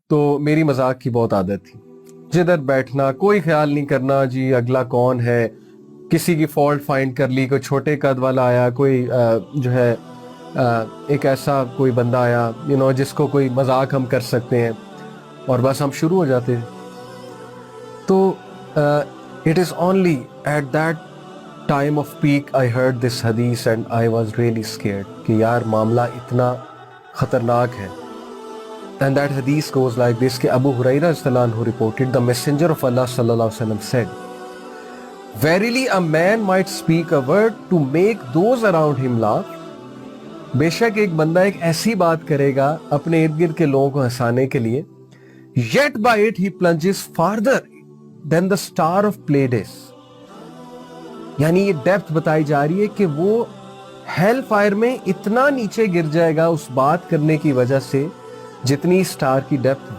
تو मेरी मजाक की बहुत आदत थी। जिधर बैठना, कोई ख्याल नहीं करना जी अगला कौन है, किसी की फॉल्ट फाइंड कर ली, कोई छोटे कद वाला आया, कोई जो है एक ऐसा कोई बंदा आया जिसको कोई मजाक हम कर सकते हैं, और बस हम शुरू हो जाते थे। तो it is only at that time of peak I heard this hadith and I was really scared कि यार मामला इतना खतरनाक है। And that hadith goes like this कि Abu Hurairah radhiyallahu anhu reported, the messenger of Allah sallallahu alaihi wasallam said, verily a man might speak a word to make those around him laugh, बेशक एक बंदा एक ऐसी बात करेगा अपने इर्द गिर्द के लोगों को हंसाने के लिए, yet by it he plunges farther than the star of Pleiades। यानी ये डेप्थ बताई जा रही है कि वो हेल फायर में इतना नीचे गिर जाएगा उस बात करने की वजह से जितनी स्टार की डेप्थ है।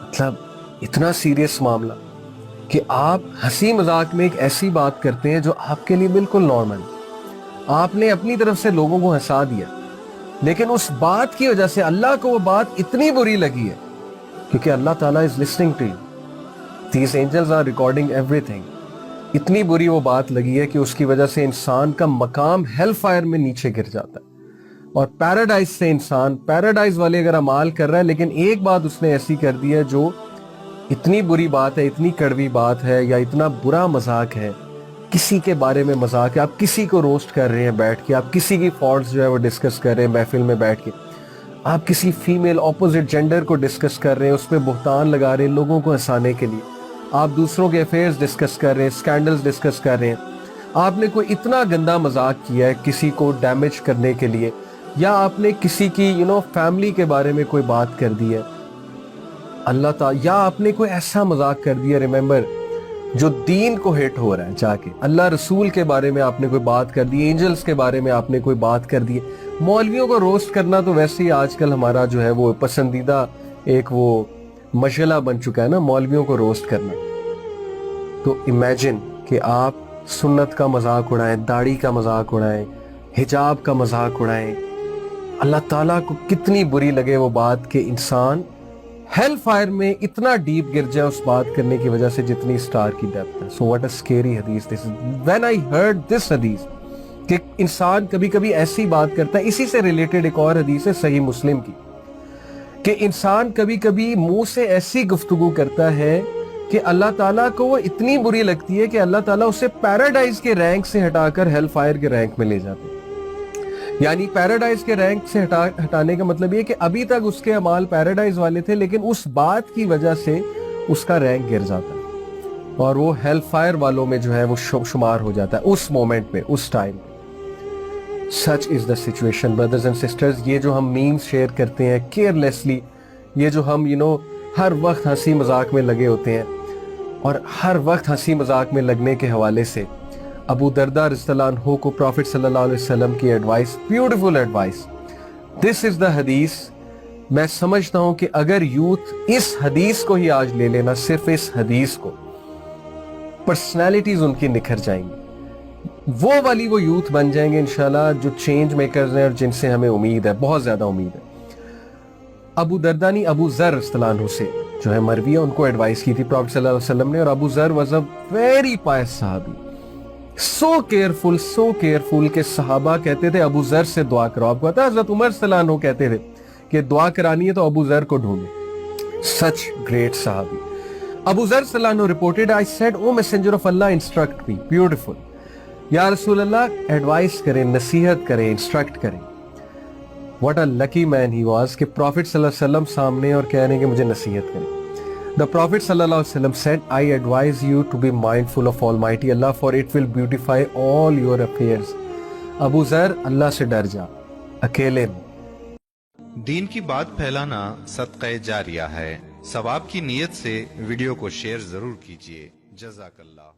मतलब इतना सीरियस मामला कि आप हंसी मजाक में एक ऐसी बात करते हैं जो आपके लिए बिल्कुल नॉर्मल है, आपने अपनी तरफ से लोगों को हंसा दिया, लेकिन उस बात की वजह से अल्लाह को वो बात इतनी बुरी लगी है, क्योंकि अल्लाह ताला is listening to you, these angels are recording everything. इतनी बुरी वो बात लगी है कि उसकी वजह से इंसान का मकाम हेल फायर में नीचे गिर जाता है, और पैराडाइज से इंसान पैराडाइज वाले अगर अमाल कर रहा है, लेकिन एक बात उसने ऐसी कर दी है जो इतनी बुरी बात है, इतनी कड़वी बात है, या इतना बुरा मजाक है, किसी के बारे में मजाक है, आप किसी को रोस्ट कर रहे हैं बैठ के, आप किसी की फॉल्ट्स जो है वो डिस्कस कर रहे हैं महफिल में बैठ के, आप किसी फीमेल ऑपोजिट जेंडर को डिस्कस कर रहे हैं, उस पर बुहतान लगा रहे हैं लोगों को हंसाने के लिए, आप दूसरों के अफेयर्स डिस्कस कर रहे हैं, स्कैंडल्स डिस्कस कर रहे हैं, आपने कोई इतना गंदा मजाक किया है किसी को डैमेज करने के लिए, या आपने किसी की फैमिली के बारे में कोई बात कर दी है अल्लाह ताला, या आपने कोई ऐसा मजाक कर दिया, रिमेंबर, जो दीन को हिट हो रहा है, जाके अल्लाह रसूल के बारे में आपने कोई बात कर दी, एंजल्स के बारे में आपने कोई बात कर दी। मौलवियों को रोस्ट करना तो वैसे ही आजकल हमारा जो है वो पसंदीदा एक वो मशगला बन चुका है ना, मौलवियों को रोस्ट करना। तो इमेजिन कि आप सुन्नत का मजाक उड़ाएं, दाढ़ी का मजाक उड़ाएं, हिजाब का मजाक उड़ाएं, अल्लाह ताला को कितनी बुरी लगे वो बात कि इंसान हेल फायर में इतना डीप गिर जाए उस बात करने की वजह से जितनी स्टार की डेप्थ है। सो व्हाट अ स्केरी हदीस this is. When I heard this हदीस कि इंसान कभी कभी ऐसी बात करता है, इसी से रिलेटेड एक और हदीस है सही मुस्लिम की, कि इंसान कभी कभी मुंह से ऐसी गुफ्तगू करता है कि अल्लाह ताला को वो इतनी बुरी लगती है कि अल्लाह ताला उसे पैराडाइज के रैंक से हटाकर हेल फायर के रैंक में ले जाते हैं। यानी पैराडाइज के रैंक से हटाने का मतलब ये कि अभी तक उसके अमाल पैराडाइज वाले थे, लेकिन उस बात की वजह से उसका रैंक गिर जाता है और वो हेल फायर वालों में जो है वो शुमार हो जाता है उस मोमेंट में, उस टाइम पे। Such is the situation brothers and sisters. ये जो हम मीम्स शेयर करते हैं केयरलेसली, ये जो हम हर वक्त हंसी मजाक में लगे होते हैं, और हर वक्त हंसी मजाक में लगने के हवाले से अबू दरदा रज़ियल्लाहु अन्हु को प्रॉफिट सल्लल्लाहु अलैहि वसल्लम की advice, beautiful advice, this is the हदीस। मैं समझता हूं कि अगर यूथ इस हदीस को ही आज ले लेना, सिर्फ इस हदीस को, पर्सनैलिटीज उनकी निखर जाएंगी, वो यूथ बन जाएंगे इंशाल्लाह जो चेंज मेकर्स हैं और जिनसे हमें उम्मीद है, बहुत ज्यादा उम्मीद है। अबू दरदा ने अबू ज़र रज़ियल्लाहु अन्हु से जो है मरविया, उनको एडवाइस की थी प्रॉफिट सल्लल्लाहु अलैहि वसल्लम ने, और अबू ज़र वाज अ वेरी पायस सहाबी, सो केयरफुल के सहाबा कहते थे अबू ज़र से दुआ करो। आपको पता है हज़रत उमर सल्लल्लाहु अलैहि वसल्लम कहते थे कि दुआ करानी है तो अबू ज़र को ढूंढो। सच ग्रेट सहाबी। अबू ज़र सल्लल्लाहु अलैहि वसल्लम reported, I said O messenger of अल्लाह इंस्ट्रक्ट मी, ब्यूटीफुल, या रसूल अल्लाह एडवाइस करें, नसीहत करें, इंस्ट्रक्ट करें। What a lucky man he was कि प्रॉफिट सल्लल्लाहु अलैहि वसल्लम सामने और कह रहे हैं कि मुझे नसीहत करें। The Prophet sallallahu alaihi wasallam said, I advise you to be mindful of Almighty Allah, for it will beautify all your affairs. Abu ज़र, अल्लाह से डर जा, अकेले में। दीन की बात फैलाना सदक़े जारिया है। सवाब की नीयत से वीडियो को शेयर जरूर कीजिए। जज़ाकल्लाह।